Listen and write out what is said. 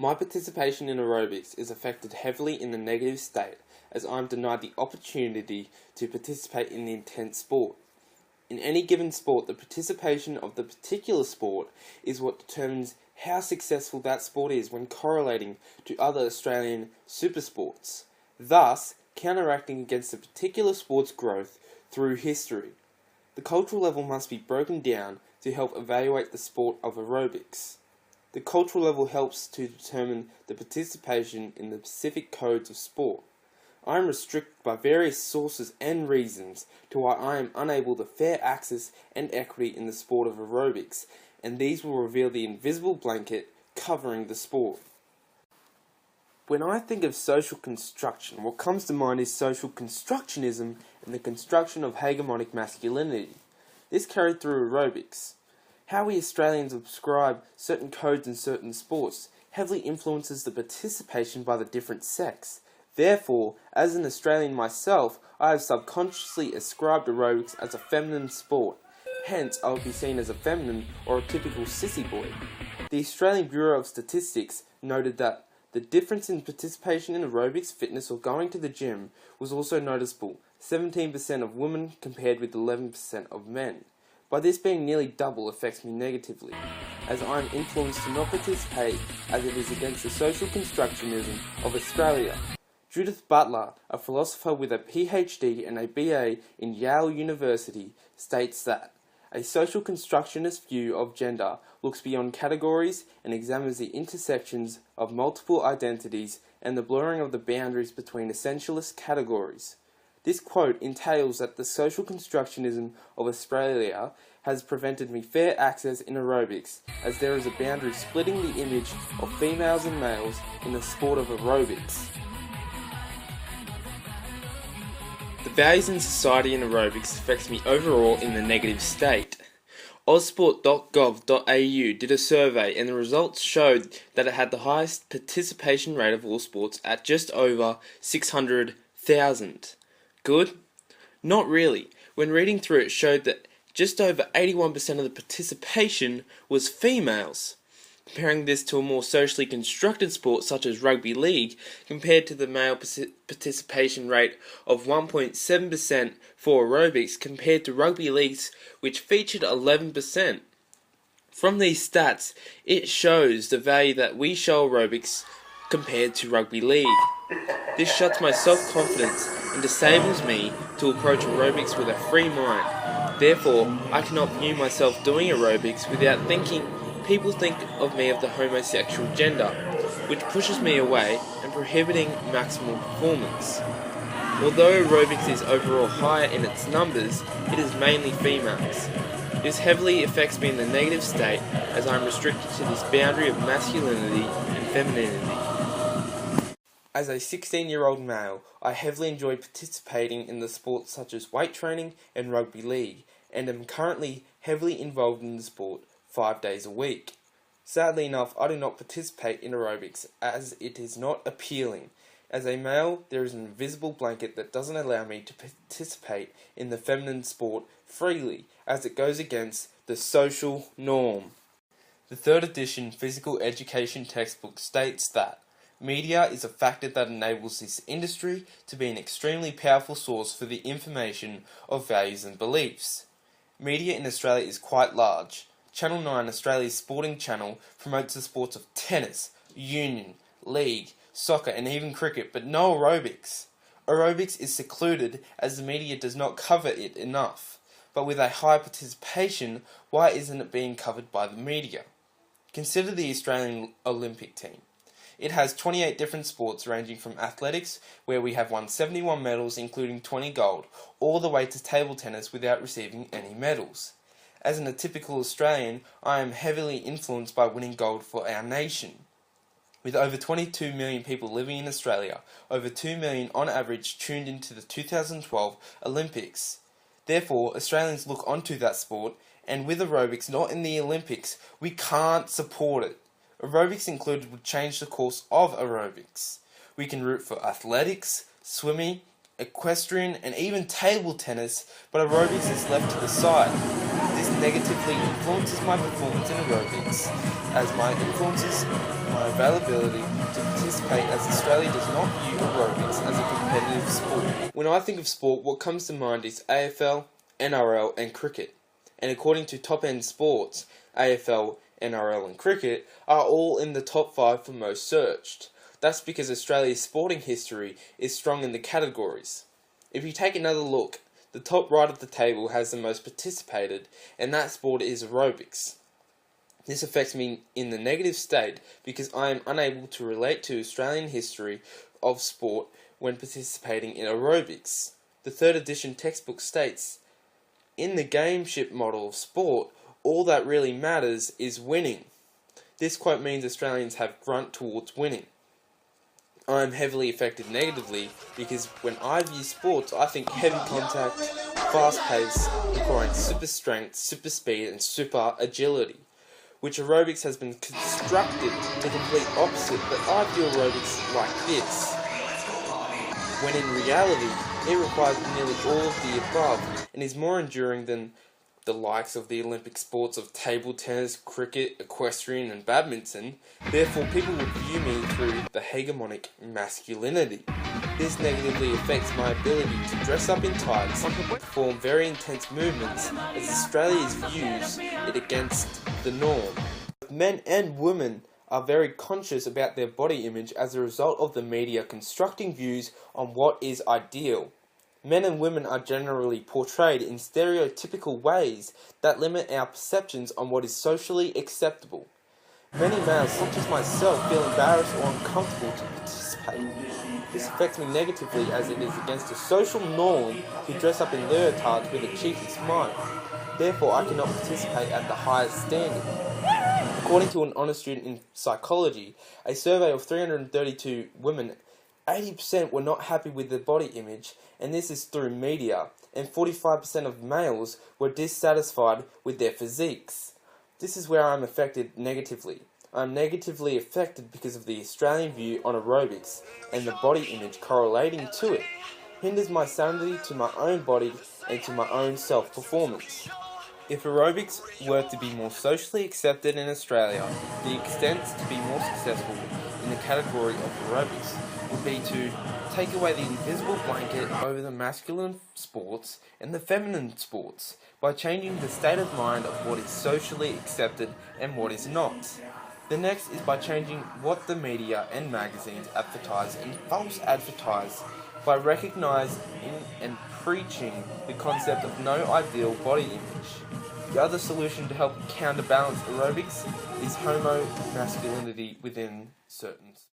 My participation in aerobics is affected heavily in the negative state, as I am denied the opportunity to participate in the intense sport. In any given sport, the participation of the particular sport is what determines how successful that sport is when correlating to other Australian super sports, thus counteracting against a particular sport's growth through history. The cultural level must be broken down to help evaluate the sport of aerobics. The cultural level helps to determine the participation in the specific codes of sport. I am restricted by various sources and reasons to why I am unable to fair access and equity in the sport of aerobics, and these will reveal the invisible blanket covering the sport. When I think of social construction, what comes to mind is social constructionism and the construction of hegemonic masculinity. This carried through aerobics. How we Australians ascribe certain codes in certain sports heavily influences the participation by the different sex. Therefore, as an Australian myself, I have subconsciously ascribed aerobics as a feminine sport. Hence, I would be seen as a feminine or a typical sissy boy. The Australian Bureau of Statistics noted that the difference in participation in aerobics, fitness or going to the gym was also noticeable, 17% of women compared with 11% of men. By this being nearly double affects me negatively, as I am influenced to not participate as it is against the social constructionism of Australia. Judith Butler, a philosopher with a PhD and a BA in Yale University, states that a social constructionist view of gender looks beyond categories and examines the intersections of multiple identities and the blurring of the boundaries between essentialist categories. This quote entails that the social constructionism of Australia has prevented me fair access in aerobics, as there is a boundary splitting the image of females and males in the sport of aerobics. The values in society and aerobics affects me overall in the negative state. Ausport.gov.au did a survey and the results showed that it had the highest participation rate of all sports at just over 600,000. Good? Not really. When reading through it showed that just over 81% of the participation was females. Comparing this to a more socially constructed sport such as rugby league, compared to the male participation rate of 1.7% for aerobics compared to rugby leagues which featured 11%. From these stats, it shows the value that we show aerobics compared to rugby league. This shuts my self-confidence and disables me to approach aerobics with a free mind. Therefore, I cannot view myself doing aerobics without thinking people think of me of the homosexual gender, which pushes me away and prohibiting maximal performance. Although aerobics is overall higher in its numbers, it is mainly females. This heavily affects me in the negative state as I am restricted to this boundary of masculinity and femininity. As a 16-year-old male, I heavily enjoy participating in the sports such as weight training and rugby league, and am currently heavily involved in the sport 5 days a week. Sadly enough, I do not participate in aerobics as it is not appealing. As a male, there is an invisible blanket that doesn't allow me to participate in the feminine sport freely, as it goes against the social norm. The 3rd edition physical education textbook states that media is a factor that enables this industry to be an extremely powerful source for the information of values and beliefs. Media in Australia is quite large. Channel 9, Australia's sporting channel, promotes the sports of tennis, union, league, soccer and even cricket, but no aerobics. Aerobics is secluded as the media does not cover it enough. But with a high participation, why isn't it being covered by the media? Consider the Australian Olympic team. It has 28 different sports ranging from athletics, where we have won 71 medals including 20 gold, all the way to table tennis without receiving any medals. As an atypical Australian, I am heavily influenced by winning gold for our nation. With over 22 million people living in Australia, over 2 million on average tuned into the 2012 Olympics. Therefore, Australians look onto that sport, and with aerobics not in the Olympics, we can't support it. Aerobics included would change the course of aerobics. We can root for athletics, swimming, equestrian and even table tennis, but aerobics is left to the side. This negatively influences my performance in aerobics. as my influences my availability to participate, as Australia does not view aerobics as a competitive sport. When I think of sport, what comes to mind is AFL, NRL and cricket. And according to Top End Sports, AFL, NRL and cricket are all in the top 5 for most searched. That's because Australia's sporting history is strong in the categories. If you take another look, the top right of the table has the most participated, and that sport is aerobics. This affects me in the negative state because I am unable to relate to Australian history of sport when participating in aerobics. The 3rd edition textbook states, "In the gameship model of sport, all that really matters is winning." This quote means Australians have grunt towards winning. I am heavily affected negatively because when I view sports, I think heavy contact, fast pace, requiring super strength, super speed and super agility, which aerobics has been constructed the complete opposite, but I view aerobics like this, when in reality it requires nearly all of the above and is more enduring than the likes of the Olympic sports of table tennis, cricket, equestrian and badminton. Therefore, people would view me through the hegemonic masculinity. This negatively affects my ability to dress up in tights and perform very intense movements, as Australia views it against the norm. Men and women are very conscious about their body image as a result of the media constructing views on what is ideal. Men and women are generally portrayed in stereotypical ways that limit our perceptions on what is socially acceptable. Many males, such as myself, feel embarrassed or uncomfortable to participate. This affects me negatively as it is against a social norm to dress up in leotards with a cheeky smile. Therefore, I cannot participate at the highest standard. According to an honor student in psychology, a survey of 332 women, 80% were not happy with their body image, and this is through media, and 45% of males were dissatisfied with their physiques. This is where I am affected negatively. I am negatively affected because of the Australian view on aerobics, and the body image correlating to it hinders my sanity to my own body and to my own self-performance. If aerobics were to be more socially accepted in Australia, the extent to be more successful in the category of aerobics would be to take away the invisible blanket over the masculine sports and the feminine sports by changing the state of mind of what is socially accepted and what is not. The next is by changing what the media and magazines advertise and false advertise by recognising and preaching the concept of no ideal body image. The other solution to help counterbalance aerobics is homo masculinity within certain